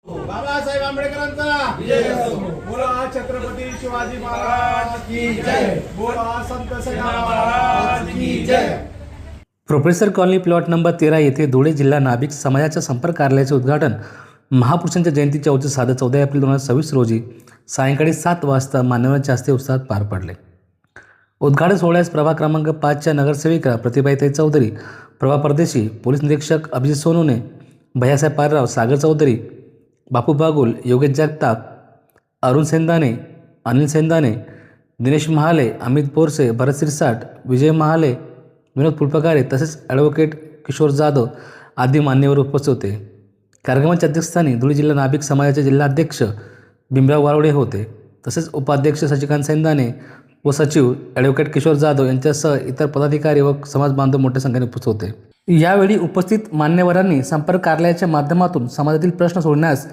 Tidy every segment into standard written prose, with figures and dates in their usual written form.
बाबासाहेब आंबेडकरांचा विजय असो. बोला छत्रपती शिवाजी महाराज की जय. बोला संत सेना महाराज की जय. प्रोफेसर कॉलनी प्लॉट नंबर 13 येथे धुळे जिल्हा नाभिक समाजाच्या संपर्क कार्यालयाचे उद्घाटन महापुरुषांच्या जयंतीच्या औचित्य 14 एप्रिल 2026 रोजी सायंकाळी 7 वाजता मान्यवरांच्या हस्ते उत्साहात पार पडले. उद्घाटन सोहळ्यास प्रभाग क्रमांक 5च्या नगरसेविका प्रतिभाताई चौधरी, प्रभा परदेशी, पोलीस निरीक्षक अभिजित सोनवणे, भैयासाहेब पारराव, सागर चौधरी, बापू बागुल, योगेश जगताप, अरुण सेंदाने, अनिल सेंदाने, दिनेश महाले, अमित बोरसे, भरत सिरसाट, विजय महाले, विनोद फुलपगारे तसेच ॲडव्होकेट किशोर जाधव आदी मान्यवर उपस्थित होते. कार्यक्रमाच्या अध्यक्षस्थानी धुळे जिल्हा नाभिक समाजाचे जिल्हाध्यक्ष भीमराव वारोडे होते. तसेच उपाध्यक्ष शशिकांत सेंदाने व सचिव ॲडव्होकेट किशोर जाधव यांच्यासह इतर पदाधिकारी व समाज बांधव मोठ्या संख्येने उपस्थित होते. यावेळी उपस्थित मान्यवरांनी संपर्क कार्यालयाच्या माध्यमातून समाजातील प्रश्न सोडण्यास,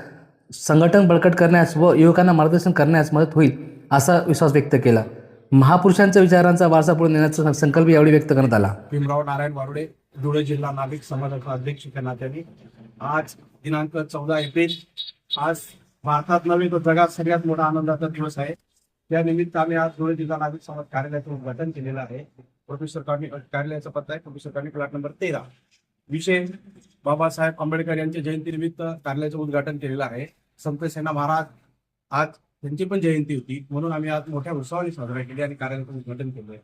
संघटन बळकट करण्यास व युवकांना मार्गदर्शन करण्यास मदत होईल असा विश्वास व्यक्त केला. महापुरुषांच्या विचारांचा वारसा पुढे नेण्याचा संकल्प यावेळी व्यक्त करण्यात आला. भीमराव नारायण वारुडे, धुळे जिल्हा नाभिक समाजाचा अध्यक्ष या नात्याने आज दिनांक 14 एप्रिल, आज भारतात नव्हे तर जगात सगळ्यात मोठा आनंदाचा दिवस आहे. त्या निमित्त आम्ही आज धुळे जिल्हा नाभिक समाज कार्यालयाचं उद्घाटन केलेलं आहे. प्रोफेसर कॉलनी कार्यालयाचा पत्ता आहे प्रोफेसर कॉलनी प्लॉट नंबर 13. विषय बाबासाहेब आंबेडकर यांच्या जयंतीनिमित्त कार्यालयाचं उद्घाटन केलेलं आहे. संत सेना महाराज आज त्यांची पण जयंती होती, म्हणून आम्ही आज मोठ्या उत्सवाने साजरा केली आणि कार्यालयाचं उद्घाटन केलं आहे.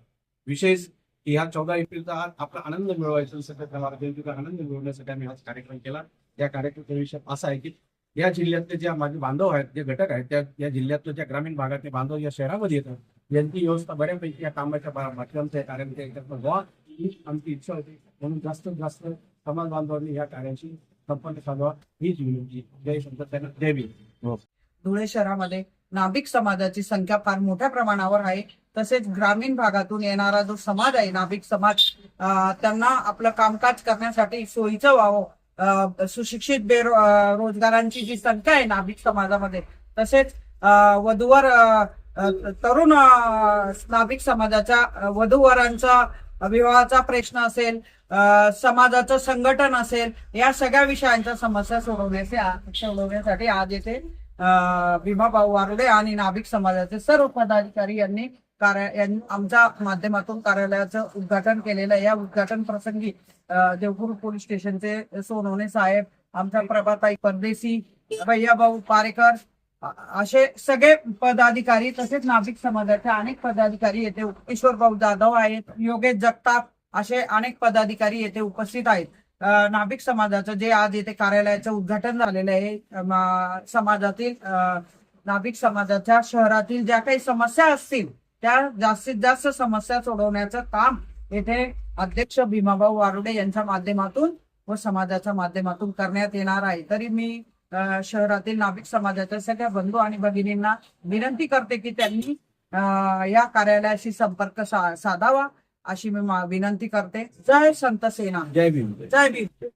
विशेष की ह्या 14 एप्रिलचा आज आपला आनंद मिळवायचा, सगळ्या जयंतीचा आनंद मिळवण्यासाठी आम्ही आज कार्यक्रम केला. या कार्यक्रमाचा विषय असा आहे की या जिल्ह्यातले जे माझे बांधव आहेत, जे घटक आहेत, त्या या जिल्ह्यातल्या ज्या ग्रामीण भागातले बांधव या शहरामध्ये येतात, यांची व्यवस्था बऱ्यापैकी या कामाच्या माध्यमाच्या कार्यामध्ये एकत्र व्हा ही आमची इच्छा होती. म्हणून जास्तीत जास्त समाज बांधवांनी या कार्याशी संपर्क साधावा हीच विनंती. जय संत सेना, जय भीम. धुळे शहरामध्ये नाभिक समाजाची संख्या फार मोठ्या प्रमाणावर आहे. तसेच ग्रामीण भागातून येणारा जो समाज आहे नाभिक समाज, त्यांना आपलं कामकाज करण्यासाठी सोयीचं व्हावं. सुशिक्षित बेरोजगारांची जी संख्या आहे नाभिक समाजामध्ये, तसेच वधूवर तरुण नाभिक समाजाच्या वधूवरांचा विवाहाचा प्रश्न असेल, समाजाचं संघटन असेल, या सगळ्या विषयांच्या समस्या सोडवण्यासाठी आज येथे भीमाभाऊ वारुडे आणि नाभिक समाजाचे सर्व पदाधिकारी यांनी आमच्या माध्यमातून कार्यालयाचं उद्घाटन केलेलं आहे. या उद्घाटन प्रसंगी देवपूर पोलीस स्टेशनचे सोनवणे साहेब, आमच्या प्रभाताई परदेशी, भैयाभाऊ पारेकर असे सगळे पदाधिकारी, तसेच नाभिक समाजाचे अनेक पदाधिकारी येथे, किशोरभाऊ जाधव आहेत, योगेश जगताप असे अनेक पदाधिकारी येथे उपस्थित आहेत. नाभिक समाजाचं जे आज येथे कार्यालयाचं उद्घाटन झालेलं आहे, समाजातील नाभिक समाजाच्या शहरातील ज्या काही समस्या असतील त्या जास्तीत जास्त समस्या सोडवण्याचं काम येथे अध्यक्ष भीमाभाऊ वारुडे यांच्या माध्यमातून व समाजाच्या माध्यमातून करण्यात येणार आहे. तरी मी शहरातील नाभिक समाजाच्या सगळ्या बंधू आणि भगिनींना विनंती करते की त्यांनी या कार्यालयाशी संपर्क साधावा अशी मी विनंती करते. जय संत सेना, जय भीम. जय भीम.